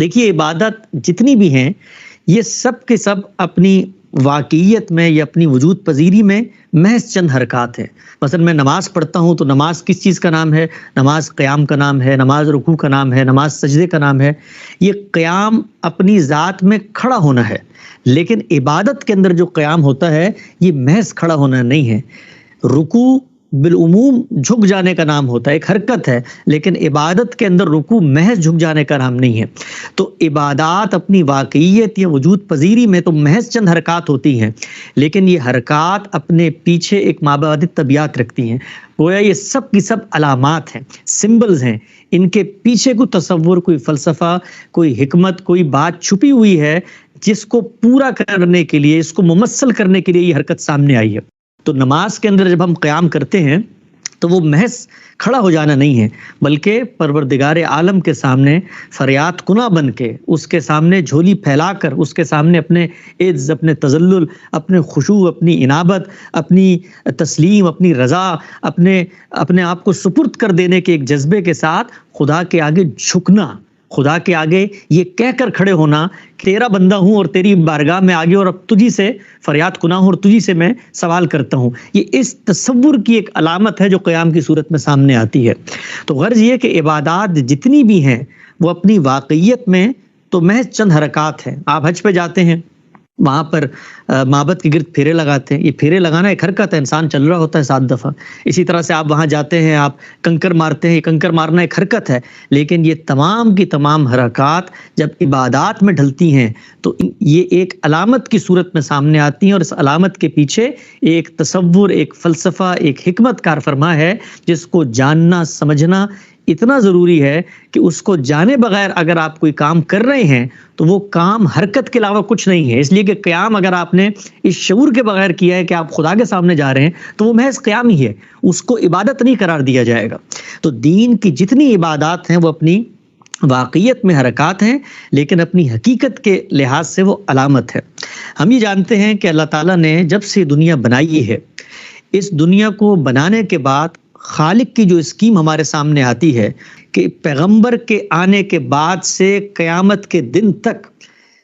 देखिए इबादत जितनी भी हैं ये सब के सब अपनी वाकईयत में या अपनी वजूद पजीरी में महज चंद हरकत है। मसलन मैं नमाज पढ़ता हूँ तो नमाज किस चीज़ का नाम है? नमाज क़याम का नाम है, नमाज रुकू का नाम है, नमाज सजदे का नाम है। ये क़याम अपनी ज़ात में खड़ा होना है, लेकिन इबादत के अंदर जो क़याम होता है ये महज खड़ा होना नहीं है। रुकू बिलउमूम झुक जाने का नाम होता है, एक हरकत है, लेकिन इबादत के अंदर रुकू महज झुक जाने का नाम नहीं है। तो इबादत अपनी वाकईयत या वजूद पजीरी में तो महज चंद हरकत होती हैं, लेकिन ये हरकत अपने पीछे एक माबादी तबियत रखती हैं। गोया ये सब की सब अलामात हैं, सिंबल्स हैं। इनके पीछे कोई तसव्वुर, कोई फ़लसफ़ा, कोई हिकमत, कोई बात छुपी हुई है जिसको पूरा करने के लिए, इसको मुमस्सल करने के लिए ये हरकत सामने आई है। तो नमाज के अंदर जब हम क़याम करते हैं तो वो महज खड़ा हो जाना नहीं है, बल्कि परवरदिगार आलम के सामने फरियाद कुना बन के, उसके सामने झोली फैलाकर, उसके सामने अपने इज़्ज़, अपने तज़ल्लुल, अपने खुशू, अपनी इनाबत, अपनी तस्लीम, अपनी रज़ा, अपने आप को सुपुर्द कर देने के एक जज्बे के साथ खुदा के आगे झुकना, खुदा के आगे ये कहकर खड़े होना कि तेरा बंदा हूँ और तेरी बारगाह में आगे और अब तुझी से फरियाद कुना हूँ और तुझी से मैं सवाल करता हूँ। ये इस तसव्वुर की एक अलामत है जो क़याम की सूरत में सामने आती है। तो गर्ज ये कि इबादत जितनी भी हैं वो अपनी वाकईयत में तो महज चंद हरकत हैं। आप हज पे जाते हैं, वहाँ पर माबद के गिर्द फेरे लगाते हैं। ये फेरे लगाना एक हरकत है, इंसान चल रहा होता है 7 दफ़ा। इसी तरह से आप वहाँ जाते हैं, आप कंकर मारते हैं, ये कंकर मारना एक हरकत है। लेकिन ये तमाम की तमाम हरकत जब इबादत में ढलती हैं तो ये एक अलामत की सूरत में सामने आती हैं, और इस अलामत के पीछे एक तसव्वुर, एक फ़लसफ़ा, एक हिकमत कार फरमा है जिसको जानना समझना इतना ज़रूरी है कि उसको जाने बगैर अगर आप कोई काम कर रहे हैं तो वो काम हरकत के अलावा कुछ नहीं है। इसलिए कि क़याम अगर आपने इस शऊर के बगैर किया है कि आप खुदा के सामने जा रहे हैं तो वो महज क़याम ही है, उसको इबादत नहीं करार दिया जाएगा। तो दीन की जितनी इबादत हैं वो अपनी वाकईयत में हरकत हैं, लेकिन अपनी हकीकत के लिहाज से वो अलामत है। हम ये जानते हैं कि अल्लाह ताला ने जब से दुनिया बनाई है, इस दुनिया को बनाने के बाद खालिक की जो स्कीम हमारे सामने आती है कि पैगंबर के आने के बाद से क़यामत के दिन तक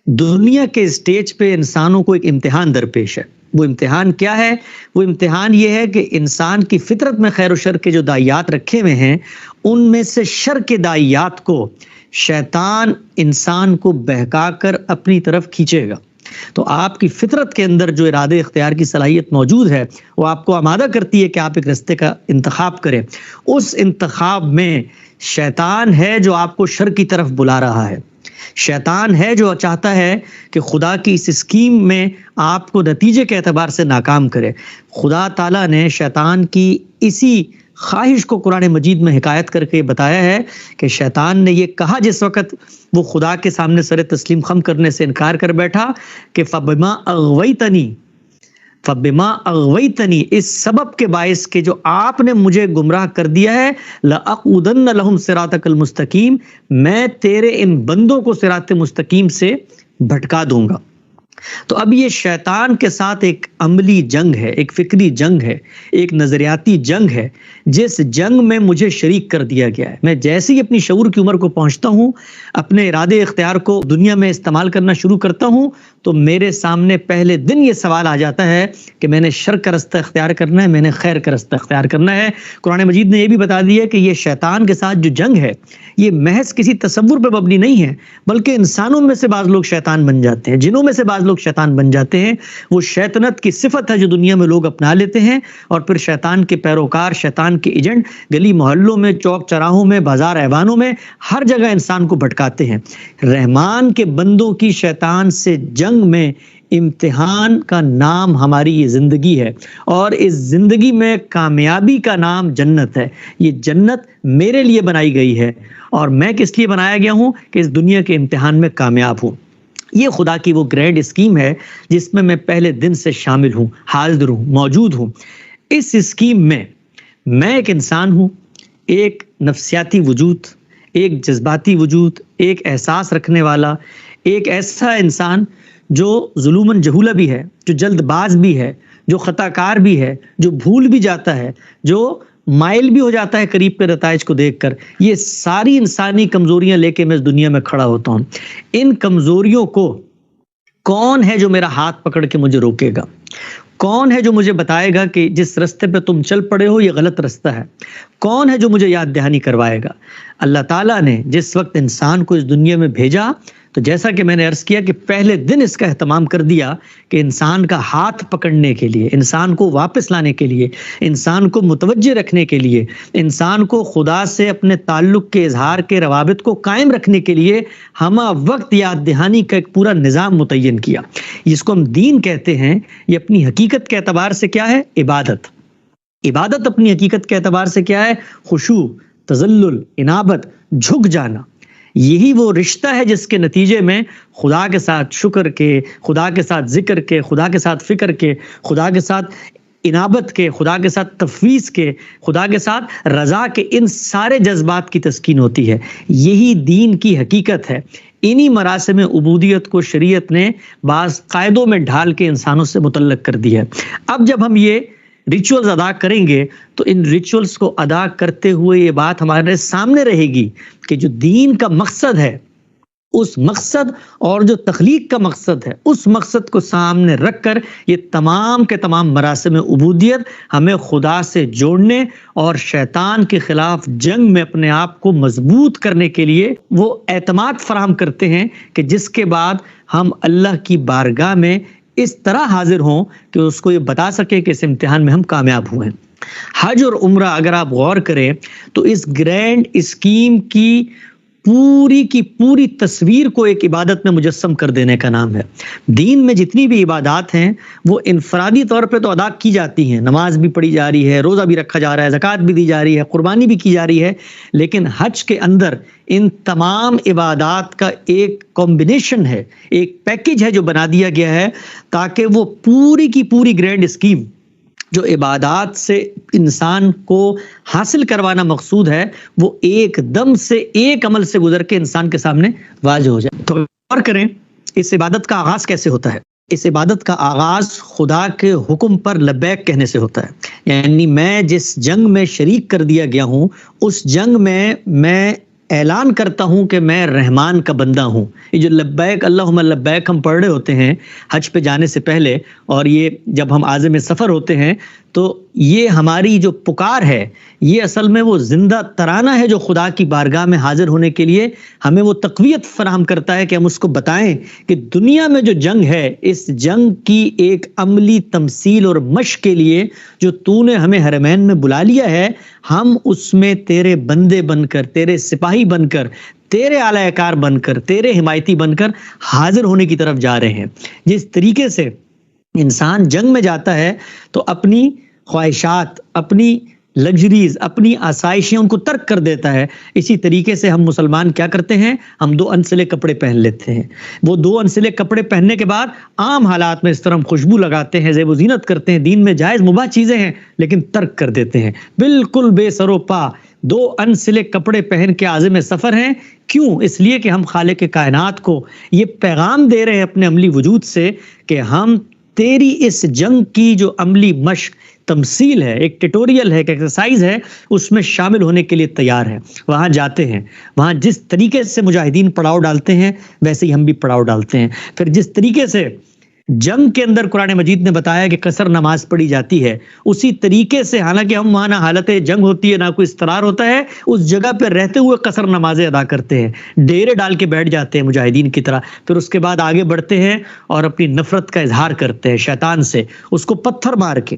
दुनिया के स्टेज पे इंसानों को एक इम्तिहान दरपेश है। वो इम्तिहान क्या है? वो इम्तिहान ये है कि इंसान की फितरत में खैर और शर के जो दाइयात रखे हुए हैं, उनमें से शर के दाइयात को शैतान इंसान को बहका कर अपनी तरफ खींचेगा। तो आपकी फितरत के अंदर जो इरादे इख्तियार की सलाहियत मौजूद है वो आपको आमादा करती है कि आप एक रास्ते का इंतखाब करें। उस इंतखाब में शैतान है जो आपको शर की तरफ बुला रहा है। शैतान है जो चाहता है कि खुदा की इस स्कीम में आपको नतीजे के एतबार से नाकाम करे। खुदा ताला ने शैतान की इसी ख्वाहिश को कुरान मजीद में हिकायत करके बताया है कि शैतान ने ये कहा जिस वक़्त वो खुदा के सामने सर तस्लीम खम करने से इनकार कर बैठा कि फ़बिमा अग़वैतनी, इस सबब के बायस के जो आपने मुझे गुमराह कर दिया है, लअक़उदन्न लहुम सिरातकल मुस्तकीम, मैं तेरे इन बंदों को सिरात मुस्तकीम से भटका दूंगा। तो अब ये शैतान के साथ एक अमली जंग है, एक फिक्री जंग है, एक नज़रियाती जंग है, जिस जंग में मुझे शरीक कर दिया गया है। मैं जैसे ही अपनी शऊर की उम्र को पहुंचता हूं, अपने इरादे इख्तियार को दुनिया में इस्तेमाल करना शुरू करता हूं, तो मेरे सामने पहले दिन ये सवाल आ जाता है कि मैंने शर का रास्ता इख्तियार करना है, मैंने खैर का रास्ता इख्तियार करना है। कुरान मजीद ने यह भी बता दिया कि ये शैतान के साथ जो जंग है ये महज किसी तसव्वुर पर मबनी नहीं है, बल्कि इंसानों में से बाज़ लोग शैतान बन जाते हैं, जिनों में से बाज़ लोग शैतान बन जाते हैं। वो शैतानत की सिफत है जो दुनिया में लोग अपना लेते हैं, और फिर शैतान के पैरोकार, शैतान के एजेंट गली मोहल्लों में, चौक चौराहों में, बाजार ऐवानों में, हर जगह इंसान को भटकाते हैं। रहमान के बंदों की शैतान से जंग में इम्तिहान का नाम हमारी ये ज़िंदगी है, और इस ज़िंदगी में कामयाबी का नाम जन्नत है। ये जन्नत मेरे लिए बनाई गई है, और मैं किस लिए बनाया गया हूँ कि इस दुनिया के इम्तिहान में कामयाब हूँ। ये खुदा की वो ग्रैंड स्कीम है जिसमें मैं पहले दिन से शामिल हूँ, हाजिर हूँ, मौजूद हूँ। इस स्कीम में मैं एक इंसान हूँ, एक नफ्सियाती वजूद, एक जज्बाती वजूद, एक एहसास रखने वाला, एक ऐसा इंसान जो जुलूमन जहूला भी है, जो जल्दबाज भी है, जो ख़ताकार भी है, जो भूल भी जाता है, जो مائل بھی ہو جاتا ہے قریب کے نتائج کو دیکھ کر. یہ ساری انسانی کمزوریاں لے کے میں اس دنیا میں کھڑا ہوتا ہوں. ان کمزوریوں کو کون ہے جو میرا ہاتھ پکڑ کے مجھے روکے گا؟ کون ہے جو مجھے بتائے گا کہ جس رستے پہ تم چل پڑے ہو یہ غلط رستہ ہے؟ کون ہے جو مجھے یاد دہانی کروائے گا؟ اللہ تعالیٰ نے جس وقت انسان کو اس دنیا میں بھیجا تو جیسا کہ میں نے عرض کیا کہ پہلے دن اس کا اہتمام کر دیا کہ انسان کا ہاتھ پکڑنے کے لیے، انسان کو واپس لانے کے لیے، انسان کو متوجہ رکھنے کے لیے، انسان کو خدا سے اپنے تعلق کے اظہار کے روابط کو قائم رکھنے کے لیے ہمہ وقت یاد دہانی کا ایک پورا نظام متعین کیا. جس کو ہم دین کہتے ہیں، یہ اپنی حقیقت کے اعتبار سے کیا ہے؟ عبادت. عبادت اپنی حقیقت کے اعتبار سے کیا ہے؟ خشوع، تذلل، انابت، جھک جانا. یہی وہ رشتہ ہے جس کے نتیجے میں خدا کے ساتھ شکر کے، خدا کے ساتھ ذکر کے، خدا کے ساتھ فکر کے، خدا کے ساتھ انابت کے، خدا کے ساتھ تفویض کے، خدا کے ساتھ رضا کے، ان سارے جذبات کی تسکین ہوتی ہے. یہی دین کی حقیقت ہے. انہی مراسم عبودیت کو شریعت نے بعض قاعدوں میں ڈھال کے انسانوں سے متعلق کر دیا ہے. اب جب ہم یہ ریچولز ادا کریں گے تو ان ریچولز کو ادا کرتے ہوئے یہ بات ہمارے سامنے رہے گی کہ جو دین کا مقصد ہے، اس مقصد اور جو تخلیق کا مقصد ہے، اس مقصد کو سامنے رکھ کر یہ تمام کے تمام مراسم عبودیت ہمیں خدا سے جوڑنے اور شیطان کے خلاف جنگ میں اپنے آپ کو مضبوط کرنے کے لیے وہ اعتماد فراہم کرتے ہیں کہ جس کے بعد ہم اللہ کی بارگاہ میں اس طرح حاضر ہوں کہ اس کو یہ بتا سکے کہ اس امتحان میں ہم کامیاب ہوئے. حج اور عمرہ اگر آپ غور کریں تو اس گرینڈ اسکیم کی پوری تصویر کو ایک عبادت میں مجسم کر دینے کا نام ہے. دین میں جتنی بھی عبادات ہیں وہ انفرادی طور پہ تو ادا کی جاتی ہیں، نماز بھی پڑھی جا رہی ہے، روزہ بھی رکھا جا رہا ہے، زکوٰۃ بھی دی جا رہی ہے، قربانی بھی کی جا رہی ہے، لیکن حج کے اندر ان تمام عبادات کا ایک کمبینیشن ہے، ایک پیکج ہے جو بنا دیا گیا ہے تاکہ وہ پوری کی پوری گرینڈ اسکیم جو عبادات سے انسان کو حاصل کروانا مقصود ہے وہ ایک دم سے ایک عمل سے گزر کے انسان کے سامنے واضح ہو جائے. تو غور کریں اس عبادت کا آغاز کیسے ہوتا ہے. اس عبادت کا آغاز خدا کے حکم پر لبیک کہنے سے ہوتا ہے. یعنی میں جس جنگ میں شریک کر دیا گیا ہوں اس جنگ میں اعلان کرتا ہوں کہ میں رحمان کا بندہ ہوں. یہ جو لبیک اللہم لبیک ہم پڑھ رہے ہوتے ہیں حج پہ جانے سے پہلے، اور یہ جب ہم عازم سفر ہوتے ہیں تو یہ ہماری جو پکار ہے یہ اصل میں وہ زندہ ترانہ ہے جو خدا کی بارگاہ میں حاضر ہونے کے لیے ہمیں وہ تقویت فراہم کرتا ہے کہ ہم اس کو بتائیں کہ دنیا میں جو جنگ ہے اس جنگ کی ایک عملی تمثیل اور مشق کے لیے جو تو نے ہمیں حرمین میں بلا لیا ہے، ہم اس میں تیرے بندے بن کر، تیرے سپاہی بن کر، تیرے اعلی کار بن کر، تیرے حمایتی بن کر حاضر ہونے کی طرف جا رہے ہیں. جس طریقے سے انسان جنگ میں جاتا ہے تو اپنی خواہشات، اپنی لگژریز، اپنی آسائشیں ان کو ترک کر دیتا ہے. اسی طریقے سے ہم مسلمان کیا کرتے ہیں؟ ہم 2 انسلے کپڑے پہن لیتے ہیں. وہ 2 انسلے کپڑے پہننے کے بعد عام حالات میں اس طرح ہم خوشبو لگاتے ہیں، زیب و زینت کرتے ہیں، دین میں جائز مباح چیزیں ہیں لیکن ترک کر دیتے ہیں بالکل بے سر و پا. 2 انسلے کپڑے پہن کے عازم سفر ہیں. کیوں؟ اس لیے کہ ہم خالق کائنات کو یہ پیغام دے رہے ہیں اپنے عملی وجود سے کہ ہم تیری اس جنگ کی جو عملی مشق تمثیل ہے، ایک ٹیٹوریل ہے، ایک ایکسرسائز ہے، اس میں شامل ہونے کے لیے تیار ہیں. وہاں جاتے ہیں، وہاں جس طریقے سے مجاہدین پڑاؤ ڈالتے ہیں ویسے ہی ہم بھی پڑاؤ ڈالتے ہیں. پھر جس طریقے سے جنگ کے اندر قرآن مجید نے بتایا کہ قصر نماز پڑھی جاتی ہے، اسی طریقے سے حالانکہ ہم وہاں نہ حالت جنگ ہوتی ہے نہ کوئی اضطرار ہوتا ہے، اس جگہ پہ رہتے ہوئے قصر نمازیں ادا کرتے ہیں، ڈیرے ڈال کے بیٹھ جاتے ہیں مجاہدین کی طرح. پھر اس کے بعد آگے بڑھتے ہیں اور اپنی نفرت کا اظہار کرتے ہیں شیطان سے، اس کو پتھر مار کے.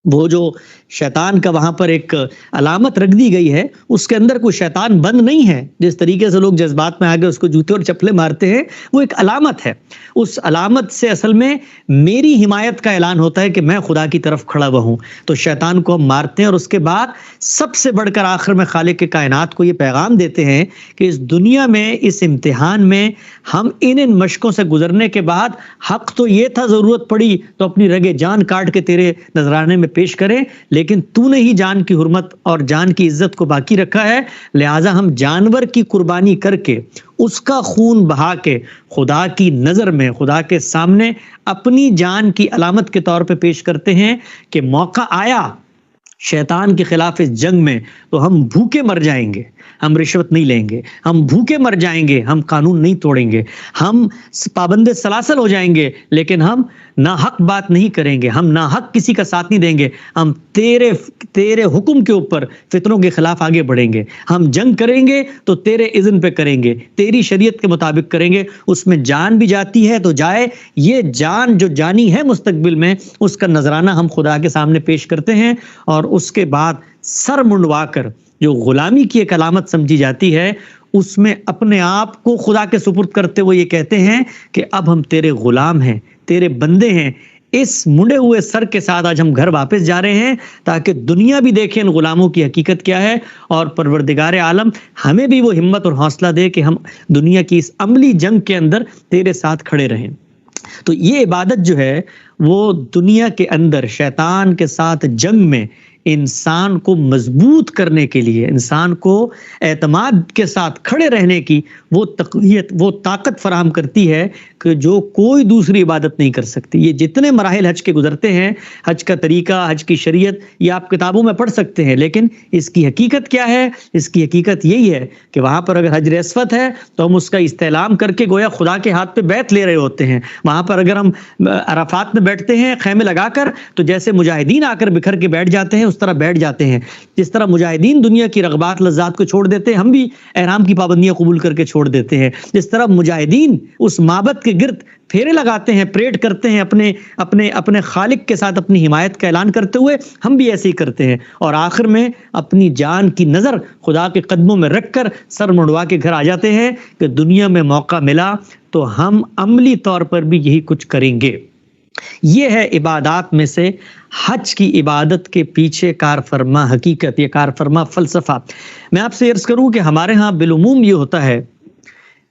وہ جو شیطان کا وہاں پر ایک علامت رکھ دی گئی ہے اس کے اندر کوئی شیطان بند نہیں ہے. جس طریقے سے لوگ جذبات میں آگے اس کو جوتے اور چپلے مارتے ہیں، وہ ایک علامت ہے. اس علامت سے اصل میں میری حمایت کا اعلان ہوتا ہے کہ میں خدا کی طرف کھڑا ہوا ہوں. تو شیطان کو ہم مارتے ہیں اور اس کے بعد سب سے بڑھ کر آخر میں خالق کے کائنات کو یہ پیغام دیتے ہیں کہ اس دنیا میں اس امتحان میں ہم ان مشقوں سے گزرنے کے بعد حق تو یہ تھا، ضرورت پڑی تو اپنی رگے جان کاٹ کے تیرے نذرانے میں پیش کریں، لیکن تو نے ہی جان کی حرمت اور جان کی عزت کو باقی رکھا ہے، لہٰذا ہم جانور کی قربانی کر کے اس کا خون بہا کے خدا کی نظر میں، خدا کے سامنے اپنی جان کی علامت کے طور پہ پیش کرتے ہیں کہ موقع آیا शैतान के खिलाफ इस जंग में, तो हम भूखे मर जाएंगे, हम रिश्वत नहीं लेंगे, हम भूखे मर जाएंगे, हम कानून नहीं तोड़ेंगे, हम पाबंदे सलासल हो जाएंगे, लेकिन हम ना हक बात नहीं करेंगे, हम ना हक किसी का साथ नहीं देंगे, हम तेरे हुक्म के ऊपर फितनों के खिलाफ आगे बढ़ेंगे, हम जंग करेंगे तो तेरे इज़्न पे करेंगे, तेरी शरीयत के मुताबिक करेंगे, उसमें जान भी जाती है तो जाए, ये जान जो जानी है मुस्तकबिल में, उसका नजराना हम खुदा के सामने पेश करते हैं, और उसके बाद सर मुंडवा कर जो गुलामी की एक अलामत समझी जाती है, उसमें अपने आप को खुदा के सुपुर्द करते हुए ये कहते हैं कि अब हम तेरे गुलाम हैं, तेरे बंदे हैं। इस मुंडे हुए सर के साथ आज हम घर वापस जा रहे हैं, ताकि दुनिया भी देखे इन गुलामों की हकीकत क्या है, और परवरदिगार आलम हमें भी वो हिम्मत और हौसला दे कि हम दुनिया की इस अमली जंग के अंदर तेरे साथ खड़े रहें। तो ये इबादत जो है वो दुनिया के अंदर शैतान के साथ जंग में इंसान को मजबूत करने के लिए, इंसान को एतमाद के साथ खड़े रहने की वो तक़वियत, वो ताकत फराहम करती है कि जो कोई दूसरी इबादत नहीं कर सकती। ये जितने मराहिल हज के गुजरते हैं, हज का तरीका, हज की शरीयत, ये आप किताबों में पढ़ सकते हैं, लेकिन इसकी हकीकत क्या है? इसकी हकीकत यही है कि वहाँ पर अगर हजर अस्वद है तो हम उसका इस्तेलाम करके गोया खुदा के हाथ पे बैत ले रहे होते हैं। वहाँ पर अगर हम अराफात में बैठते हैं खैमे लगाकर, तो जैसे मुजाहिदीन आकर बिखर के बैठ जाते हैं उस तरह बैठ जाते हैं। जिस तरह मुजाहिदीन दुनिया की रग़बात लज़्ज़ात को छोड़ देते हैं, हम भी एहराम की पाबंदियां कबूल करके छोड़ देते हैं। जिस तरह मुजाहिदीन उस माबद के गिर्द फेरे लगाते हैं, परेड करते हैं अपने अपने अपने खालिक के साथ अपनी हिमायत का ऐलान करते हुए, हम भी ऐसे ही करते हैं, और आखिर में अपनी जान की नज़र खुदा के कदमों में रखकर सर मुंडवा के घर आ जाते हैं कि दुनिया में मौका मिला तो हम अमली तौर पर भी यही कुछ करेंगे। ये है इबादत में से हज की इबादत के पीछे कार फरमा हकीकत, ये कार फरमा फलसफा। मैं आपसे अर्ज करूं कि हमारे यहाँ बिलुमूम ये होता है,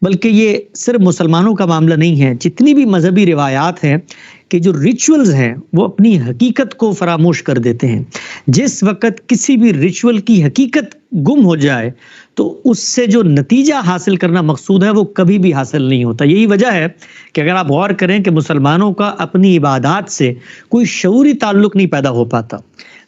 बल्कि ये सिर्फ मुसलमानों का मामला नहीं है, जितनी भी मजहबी रिवायात हैं कि जो रिचुअल्स हैं वो अपनी हकीकत को फरामोश कर देते हैं। जिस वक्त किसी भी रिचुअल की हकीकत गुम हो जाए तो उससे जो नतीजा हासिल करना मकसूद है वो कभी भी हासिल नहीं होता। यही वजह है कि अगर आप गौर करें कि मुसलमानों का अपनी इबादत से कोई शऊरी ताल्लुक नहीं पैदा हो पाता।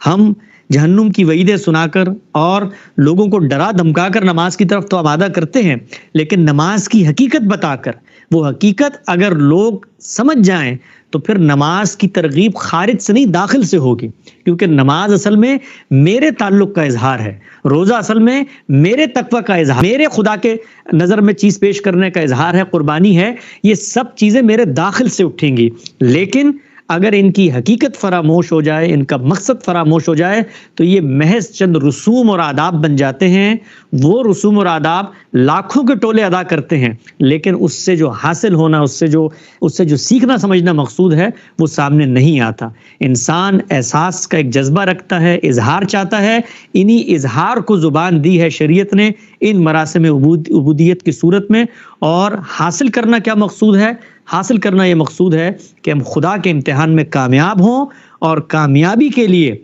हम जहन्नुम की वईदें सुनाकर और लोगों को डरा धमकाकर नमाज की तरफ तो आमादा करते हैं, लेकिन नमाज की हकीकत बताकर, वो हकीकत अगर लोग समझ जाएं तो फिर नमाज की तरगीब खारिज से नहीं दाखिल से होगी, क्योंकि नमाज असल में मेरे ताल्लुक का इजहार है, रोज़ा असल में मेरे तकवा का इजहार, मेरे खुदा के नज़र में चीज़ पेश करने का इजहार है, कुर्बानी है। ये सब चीज़ें मेरे दाखिल से उठेंगी, लेकिन अगर इनकी हकीकत फरामोश हो जाए, इनका मकसद फरामोश हो जाए, तो ये महज चंद रसूम और आदाब बन जाते हैं। वो रसूम और आदाब लाखों के टोले अदा करते हैं, लेकिन उससे जो हासिल होना, उससे जो सीखना समझना मकसूद है, वो सामने नहीं आता। इंसान एहसास का एक जज्बा रखता है, इजहार चाहता है, इन्हीं इजहार को जुबान दी है शरीयत ने इन मरासिम उबूदियत की सूरत में। और हासिल करना क्या मकसूद है? हासिल करना ये मकसूद है कि हम खुदा के इम्तिहान में कामयाब हों, और कामयाबी के लिए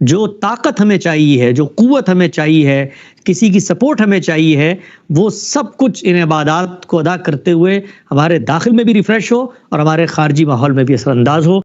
जो ताकत हमें चाहिए है, जो कुव्वत हमें चाहिए है, किसी की सपोर्ट हमें चाहिए है, वो सब कुछ इन इबादत को अदा करते हुए हमारे दाखिल में भी रिफ्रेश हो और हमारे खारजी माहौल में भी असरअंदाज हो।